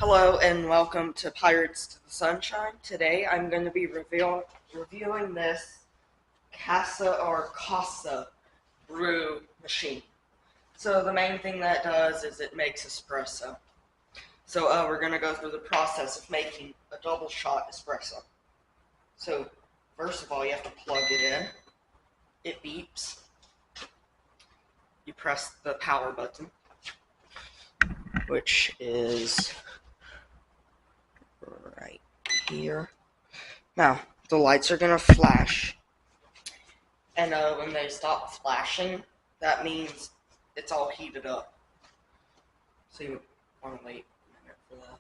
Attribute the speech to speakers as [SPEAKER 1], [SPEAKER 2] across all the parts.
[SPEAKER 1] Hello and welcome to Pirates to the Sunshine. Today I'm going to be reviewing this Casa Brew machine. So the main thing that does is it makes espresso. So we're going to go through the process of making a double shot espresso. So first of all you have to plug it in. It beeps. You press the power button, which is right here. Now, the lights are going to flash, and when they stop flashing, that means it's all heated up. So you want to wait a minute for that.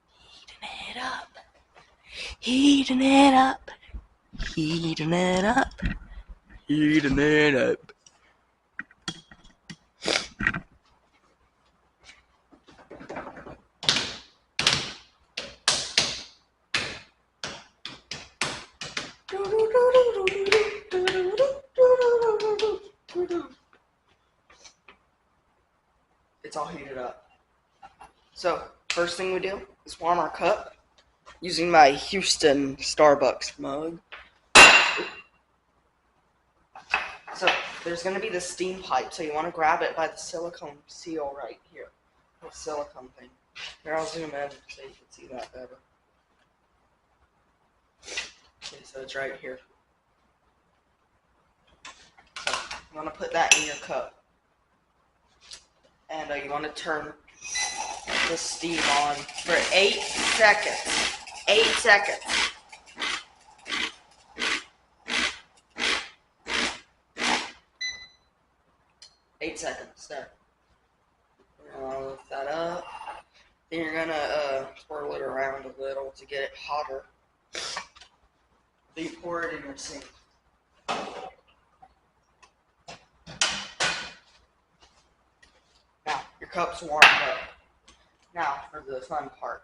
[SPEAKER 1] Heating it up. Heating it up. Heating it up. Heating it up. It's all heated up. So, first thing we do is warm our cup using my Houston Starbucks mug. So, there's going to be the steam pipe, so you want to grab it by the silicone seal right here. The silicone thing. Here, I'll zoom in so you can see that better. Okay, so it's right here. So, you want to put that in your cup. And you want to turn the steam on for 8 seconds. 8 seconds. There. You're gonna lift that up. Then you're gonna swirl it around a little to get it hotter. Then you pour it in your sink. Now, your cup's warmed up. Now, for the fun part.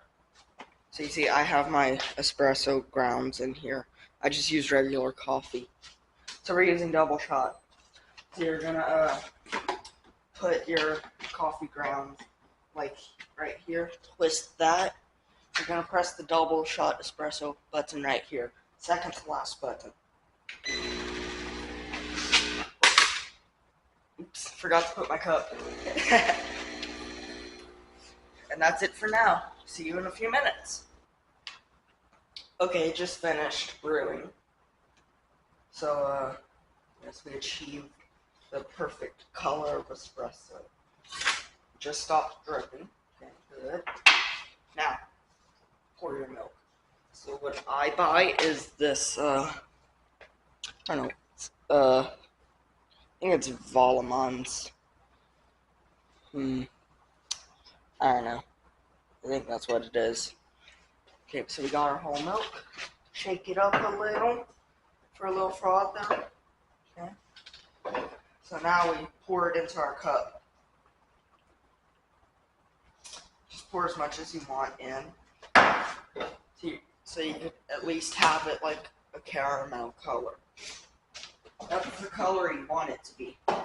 [SPEAKER 1] So you see, I have my espresso grounds in here. I just use regular coffee. So we're using double shot. So you're gonna put your coffee grounds like right here. Twist that. You're gonna press the double shot espresso button right here. Second to last button. Oops, forgot to put my cup. And that's it for now. See you in a few minutes. Okay, just finished brewing. So, yes, we achieved the perfect color of espresso. Just stopped dripping. Okay, good. Now, pour your milk. So what I buy is this, I don't know, I think it's Vollemans. I don't know. I think that's what it is. Okay, so we got our whole milk. Shake it up a little for a little froth there. Okay. So now we pour it into our cup. Just pour as much as you want in. So you could at least have it like a caramel color. That's the color you want it to be. Put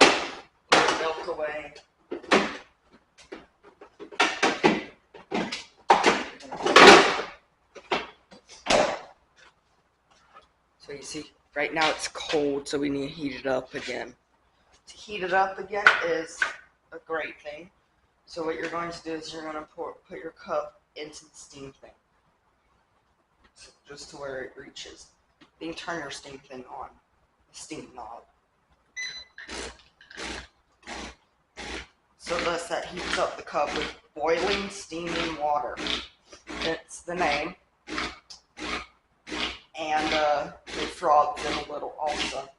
[SPEAKER 1] the milk away. So you see, right now it's cold, so we need to heat it up again. To heat it up again is a great thing. So what you're going to do is you're going to put your cup into the steam thing. So just to where it reaches. Then you turn your steam thing on. The steam knob. So thus that heats up the cup with boiling, steaming water. It's the name. And it froths in a little also.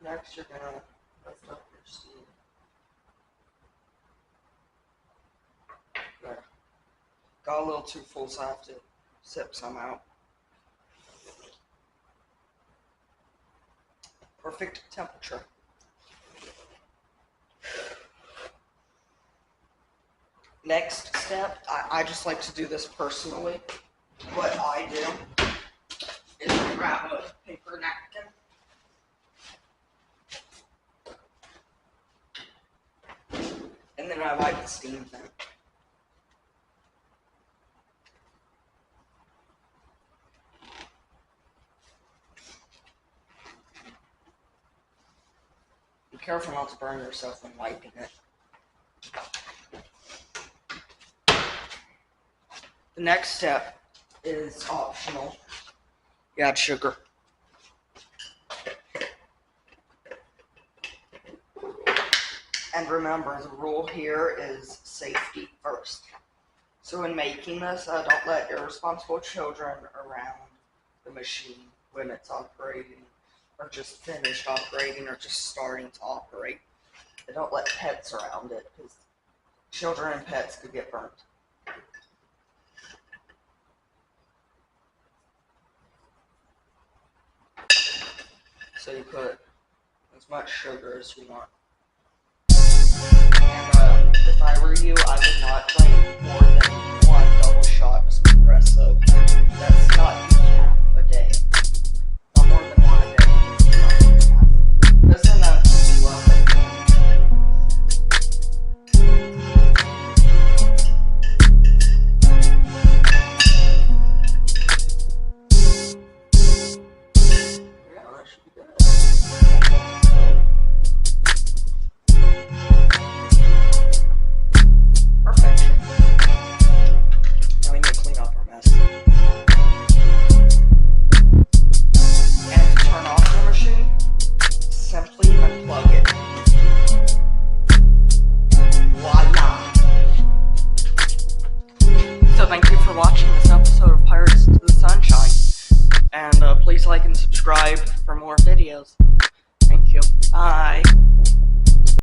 [SPEAKER 1] Next, you're gonna lift up your steam. There. Got a little too full, so I have to sip some out. Perfect temperature. Next step, I just like to do this personally. What I do is grab a paper napkin. And then I like to steam them. Be careful not to burn yourself when wiping it. The next step is optional. You add sugar. And remember, the rule here is safety first. So in making this, don't let irresponsible children around the machine when it's operating, or just finished operating, or just starting to operate. And don't let pets around it, because children and pets could get burnt. So you put as much sugar as you want. And if I were you, I would not drink more than one double shot of espresso. That's not even half a day. Not more than one a day. Because then that would be well. Yeah, that should be good. Perfection. Now we need to clean up our mess. And to turn off your machine, simply unplug it. Voila! So thank you for watching this episode of Pirates to the Sunshine. And please like and subscribe for more videos. Thank you. Bye.